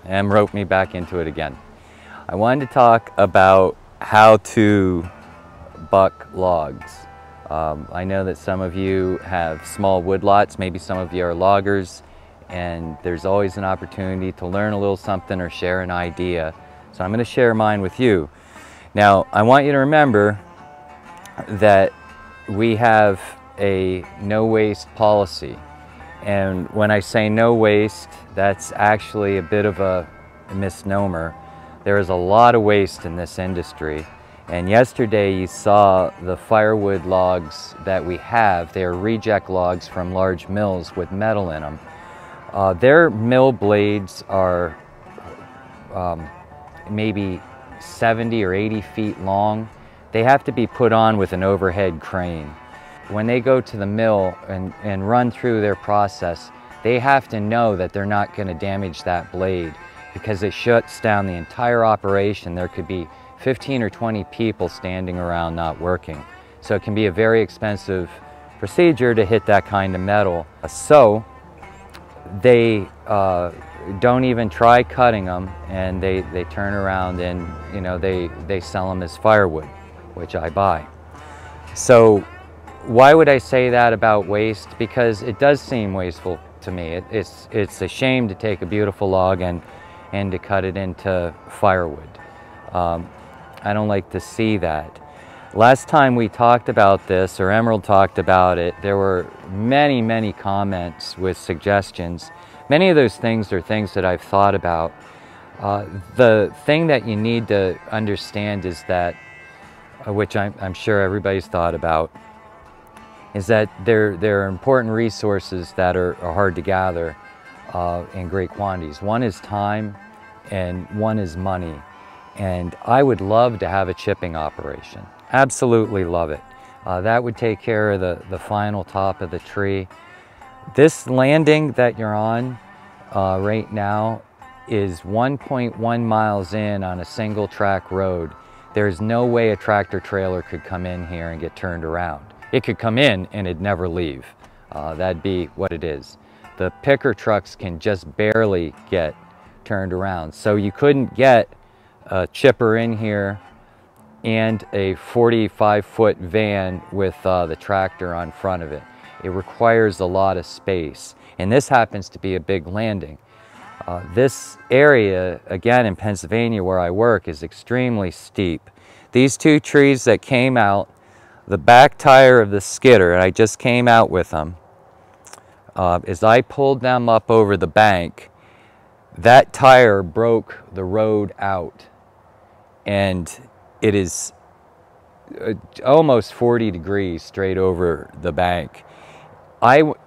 and roped me back into it again. I wanted to talk about how to buck logs. I know that some of you have small woodlots, maybe some of you are loggers, and there's always an opportunity to learn a little something or share an idea. So I'm going to share mine with you. Now, I want you to remember that we have a no waste policy. And when I say no waste, that's actually a bit of a misnomer. There is a lot of waste in this industry. And yesterday you saw the firewood logs that we have. They are reject logs from large mills with metal in them. Their mill blades are maybe 70 or 80 feet long. They have to be put on with an overhead crane. When they go to the mill and run through their process, they have to know that they're not going to damage that blade, because it shuts down the entire operation. There could be 15 or 20 people standing around not working. So it can be a very expensive procedure to hit that kind of metal. So they don't even try cutting them, and they turn around and they sell them as firewood, which I buy. So why would I say that about waste? Because it does seem wasteful to me. It's a shame to take a beautiful log and to cut it into firewood. I don't like to see that. Last time we talked about this, or Emerald talked about it, there were many comments with suggestions. Many of those things are things that I've thought about. The thing that you need to understand is that, which I'm sure everybody's thought about, is that there are important resources that are hard to gather in great quantities. One is time and one is money. And I would love to have a chipping operation. Absolutely love it. That would take care of the final top of the tree. This landing that you're on right now is 1.1 miles in on a single track road. There's no way a tractor trailer could come in here and get turned around. It could come in and it'd never leave. That'd be what it is. The picker trucks can just barely get turned around. So you couldn't get a chipper in here and a 45-foot van with the tractor on front of it. It requires a lot of space. And this happens to be a big landing. This area, again in Pennsylvania where I work, is extremely steep. These two trees that came out, the back tire of the skidder, and I just came out with them, as I pulled them up over the bank, that tire broke the road out, and it is almost 40 degrees straight over the bank.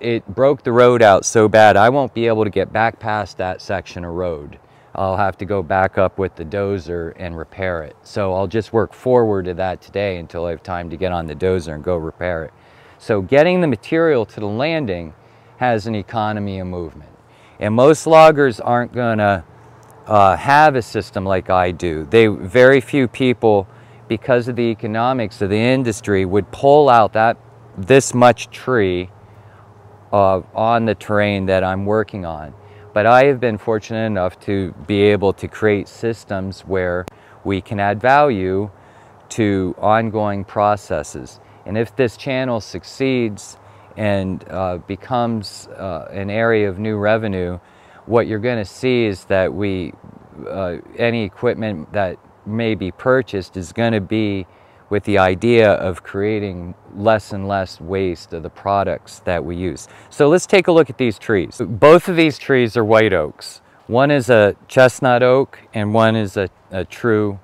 It broke the road out so bad I won't be able to get back past that section of road. I'll have to go back up with the dozer and repair it. So I'll just work forward to that today until I have time to get on the dozer and go repair it. So getting the material to the landing has an economy of movement. And most loggers aren't going to have a system like I do. Very few people, because of the economics of the industry, would pull out this much tree on the terrain that I'm working on. But I have been fortunate enough to be able to create systems where we can add value to ongoing processes. And if this channel succeeds and becomes an area of new revenue, what you're going to see is that any equipment that may be purchased is going to be with the idea of creating less and less waste of the products that we use. So let's take a look at these trees. Both of these trees are white oaks. One is a chestnut oak and one is a true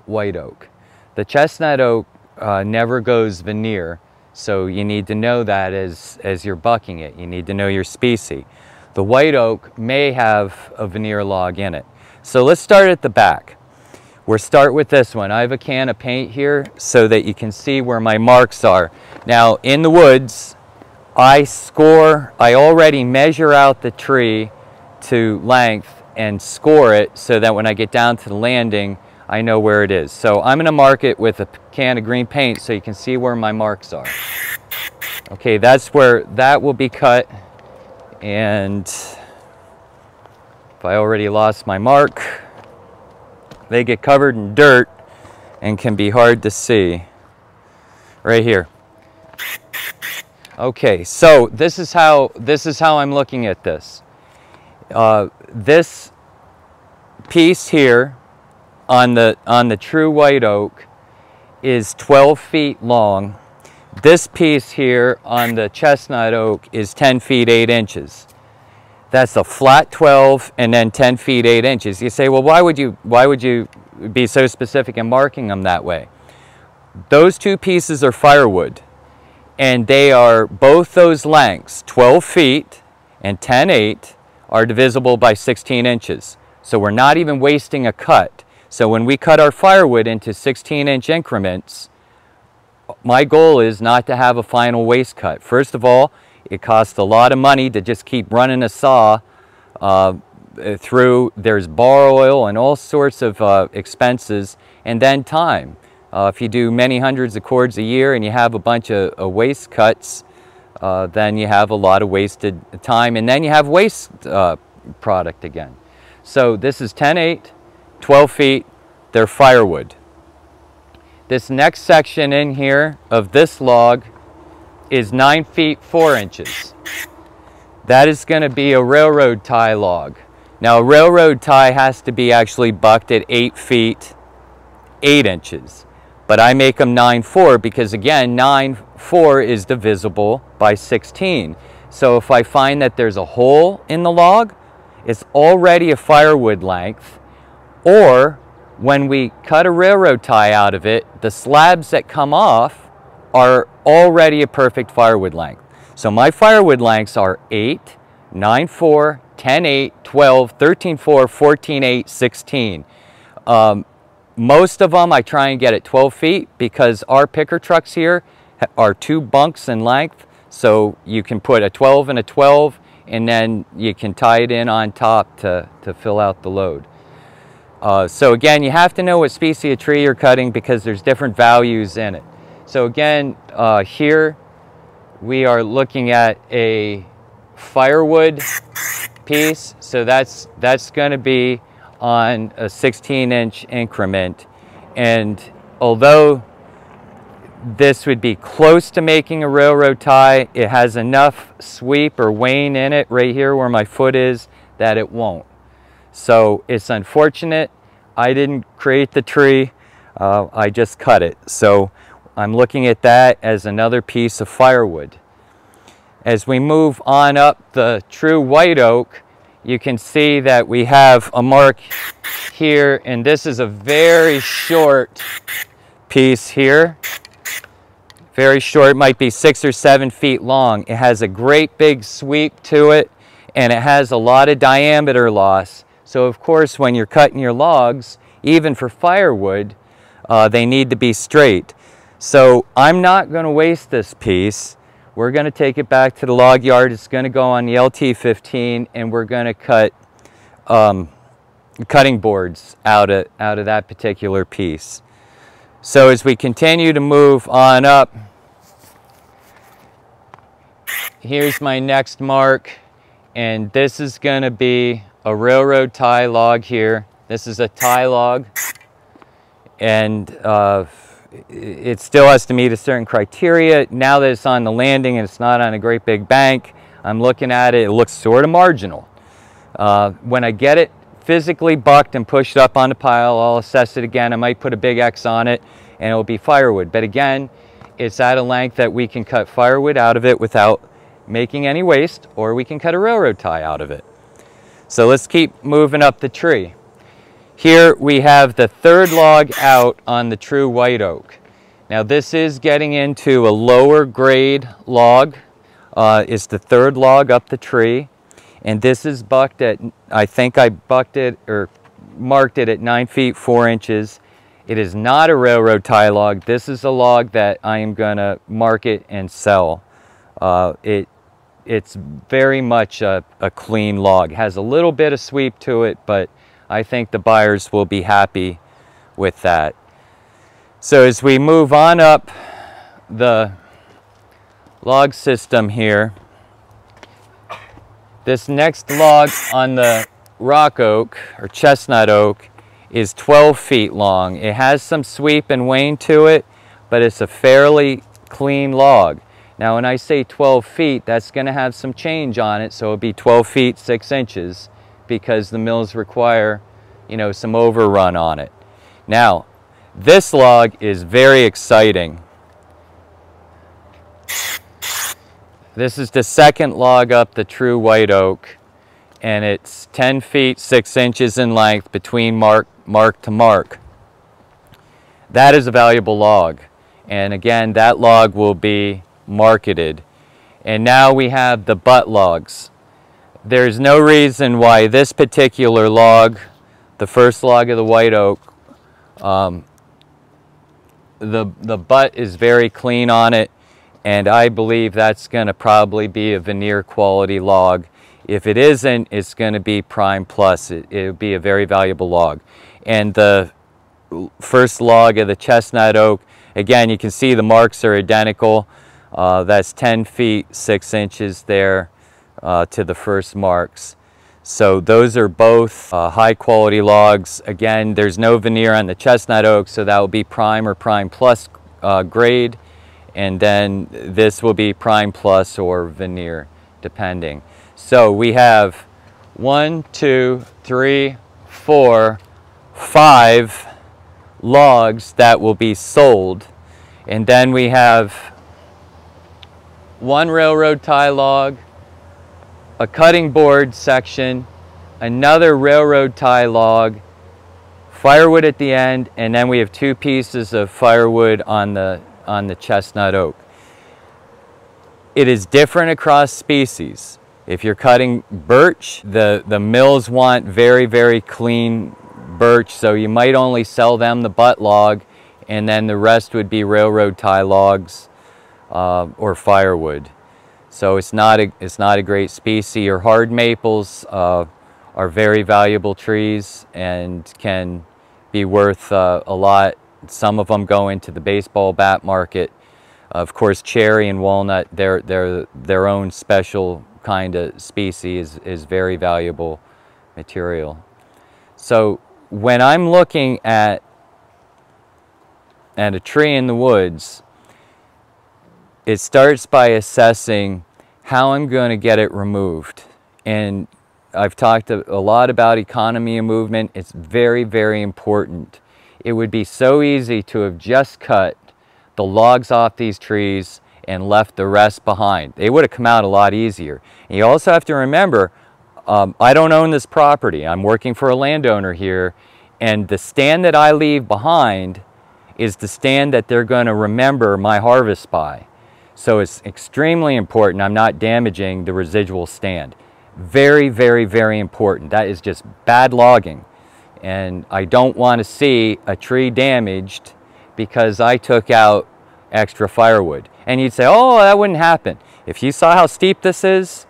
white oak. The chestnut oak never goes veneer, so you need to know that as you're bucking it. You need to know your species. The white oak may have a veneer log in it. So let's start at the back. We'll start with this one. I have a can of paint here so that you can see where my marks are. Now in the woods, I already measure out the tree to length and score it so that when I get down to the landing, I know where it is. So I'm going to mark it with a can of green paint so you can see where my marks are. Okay, that's where that will be cut, and If I already lost my mark, they get covered in dirt and can be hard to see. Right here. Okay, so this is how I'm looking at this. This piece here on the true white oak is 12 feet long. This piece here on the chestnut oak is 10 feet 8 inches. That's a flat 12 and then 10 feet 8 inches. You say, well, why would you be so specific in marking them that way? Those two pieces are firewood, and they are both those lengths, 12 feet and 10/8, are divisible by 16 inches. So we're not even wasting a cut. So when we cut our firewood into 16-inch increments, my goal is not to have a final waste cut. First of all, it costs a lot of money to just keep running a saw through. There's bar oil and all sorts of expenses, and then time. If you do many hundreds of cords a year and you have a bunch of waste cuts, then you have a lot of wasted time, and then you have waste product again. So this is 10/8, 12 feet, they're firewood. This next section in here of this log is 9 feet 4 inches. That is going to be a railroad tie log. Now a railroad tie has to be actually bucked at 8 feet 8 inches. But I make them 9/4 because, again, 9/4 is divisible by 16. So if I find that there's a hole in the log, it's already a firewood length. Or when we cut a railroad tie out of it, the slabs that come off are already a perfect firewood length. So my firewood lengths are 8, 9/4, 10/8, 12, 13/4, 14/8, 16. Most of them I try and get at 12 feet because our picker trucks here are 2 bunks in length. So you can put a 12 and a 12, and then you can tie it in on top to fill out the load. So again, you have to know what species of tree you're cutting because there's different values in it. So again, here we are looking at a firewood piece. So that's going to be on a 16-inch increment, and although this would be close to making a railroad tie, it has enough sweep or wane in it right here where my foot is that it won't. So it's unfortunate. I didn't create the tree, I just cut it. So I'm looking at that as another piece of firewood. As we move on up the true white oak, you can see that we have a mark here, and this is a very short piece here. Very short, might be 6 or 7 feet long. It has a great big sweep to it, and it has a lot of diameter loss. So of course, when you're cutting your logs, even for firewood, they need to be straight. So I'm not going to waste this piece. We're going to take it back to the log yard. It's going to go on the LT15, and we're going to cut cutting boards out of that particular piece. So as we continue to move on up, here's my next mark, and this is going to be a railroad tie log here. This is a tie log, and it still has to meet a certain criteria. Now that it's on the landing and it's not on a great big bank, I'm looking at it, it looks sort of marginal. When I get it physically bucked and pushed up on the pile, I'll assess it again. I might put a big X on it and it'll be firewood. But again, it's at a length that we can cut firewood out of it without making any waste, or we can cut a railroad tie out of it. So let's keep moving up the tree. Here we have the third log out on the true white oak. Now this is getting into a lower grade log. It's the third log up the tree, and this is bucked at, I think I bucked it or marked it at 9 feet 4 inches. It is not a railroad tie log. This is a log that I am going to market and sell. It's very much a clean log. It has a little bit of sweep to it, but I think the buyers will be happy with that. So as we move on up the log system here, this next log on the rock oak or chestnut oak is 12 feet long. It has some sweep and wane to it, but it's a fairly clean log. Now when I say 12 feet, that's going to have some change on it, so it'll be 12 feet 6 inches because the mills require, you know, some overrun on it. Now, this log is very exciting. This is the second log up the true white oak, and it's 10 feet 6 inches in length between mark to mark. That is a valuable log, and again, that log will be marketed. And now we have the butt logs. There's no reason why this particular log, the first log of the white oak, the butt is very clean on it, and I believe that's going to probably be a veneer quality log. If it isn't, it's going to be prime plus. It'll be a very valuable log. And the first log of the chestnut oak, again, you can see the marks are identical. That's 10 feet 6 inches there to the first marks. So those are both high quality logs. Again, there's no veneer on the chestnut oak, so that will be prime or prime plus grade. And then this will be prime plus or veneer, depending. So we have 1, 2, 3, 4, 5 logs that will be sold. And then we have 1 railroad tie log, a cutting board section, another railroad tie log, firewood at the end, and then we have 2 pieces of firewood on the chestnut oak. It is different across species. If you're cutting birch, the mills want very, very clean birch, so you might only sell them the butt log, and then the rest would be railroad tie logs or firewood. So it's not a great species. Or hard maples are very valuable trees and can be worth a lot. Some of them go into the baseball bat market. Of course, cherry and walnut, they're their own special kind of species, is very valuable material. So when I'm looking at a tree in the woods, it starts by assessing how I'm going to get it removed. And I've talked a lot about economy of movement. It's very, very important. It would be so easy to have just cut the logs off these trees and left the rest behind. They would have come out a lot easier. And you also have to remember, I don't own this property. I'm working for a landowner here, and the stand that I leave behind is the stand that they're going to remember my harvest by. So it's extremely important I'm not damaging the residual stand. Very, very, very important. That is just bad logging. And I don't want to see a tree damaged because I took out extra firewood. And you'd say, oh, that wouldn't happen. If you saw how steep this is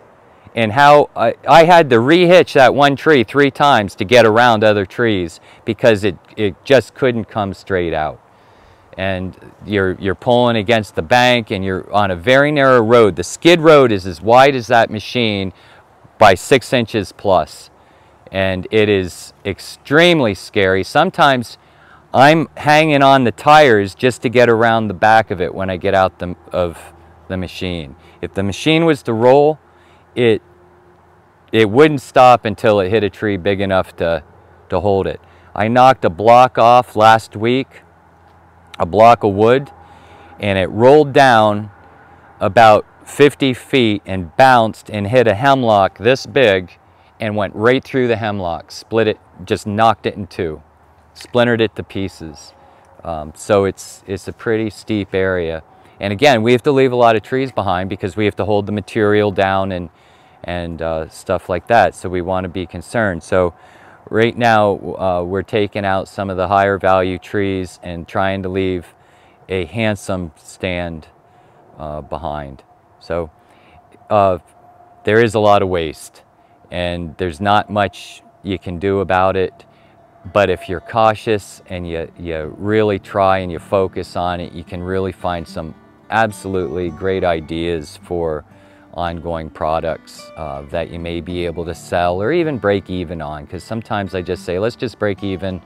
and how I had to re-hitch that one tree 3 times to get around other trees because it just couldn't come straight out. And you're pulling against the bank, and you're on a very narrow road. The skid road is as wide as that machine by 6 inches plus. And it is extremely scary. Sometimes I'm hanging on the tires just to get around the back of it when I get out of the machine. If the machine was to roll, it wouldn't stop until it hit a tree big enough to hold it. I knocked a block off last week, a block of wood, and it rolled down about 50 feet and bounced and hit a hemlock this big and went right through the hemlock, split it, just knocked it in 2, splintered it to pieces. So it's a pretty steep area. And again, we have to leave a lot of trees behind because we have to hold the material down and stuff like that. So we want to be concerned. So right now we're taking out some of the higher value trees and trying to leave a handsome stand behind. So there is a lot of waste, and there's not much you can do about it. But if you're cautious and you really try and you focus on it, you can really find some absolutely great ideas for ongoing products that you may be able to sell or even break even on, because sometimes I just say, let's just break even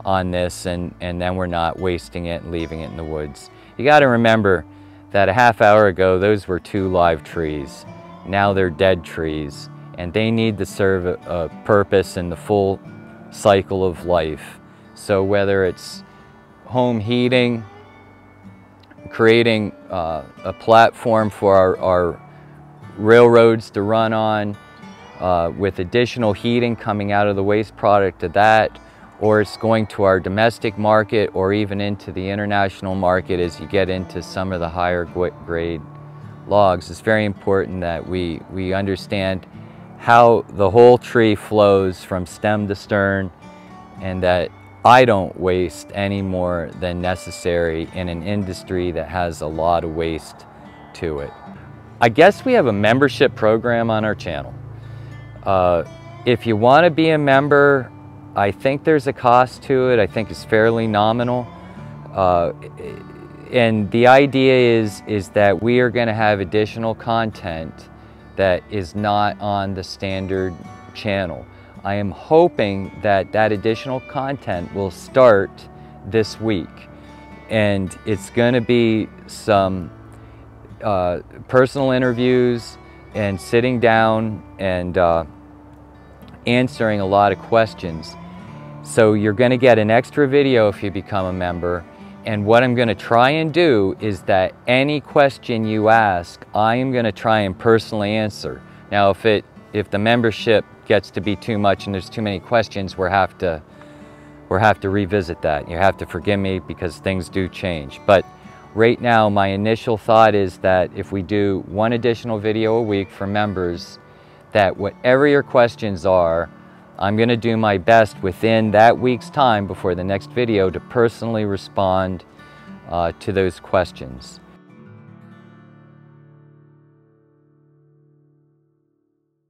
on this, and then we're not wasting it and leaving it in the woods. You got to remember that a half hour ago those were 2 live trees. Now they're dead trees, and they need to serve a purpose in the full cycle of life. So whether it's home heating, creating a platform for our railroads to run on, with additional heating coming out of the waste product of that, or it's going to our domestic market or even into the international market as you get into some of the higher grade logs. It's very important that we understand how the whole tree flows from stem to stern, and that I don't waste any more than necessary in an industry that has a lot of waste to it. I guess we have a membership program on our channel. If you want to be a member, I think there's a cost to it. I think it's fairly nominal. And the idea is that we are going to have additional content that is not on the standard channel. I am hoping that that additional content will start this week, and it's going to be some personal interviews and sitting down and answering a lot of questions. So you're going to get an extra video if you become a member, and what I'm going to try and do is that any question you ask, I am going to try and personally answer. Now if the membership gets to be too much and there's too many questions, we'll have to revisit that. You have to forgive me because things do change. But right now, my initial thought is that if we do 1 additional video a week for members, that whatever your questions are, I'm going to do my best within that week's time before the next video to personally respond to those questions.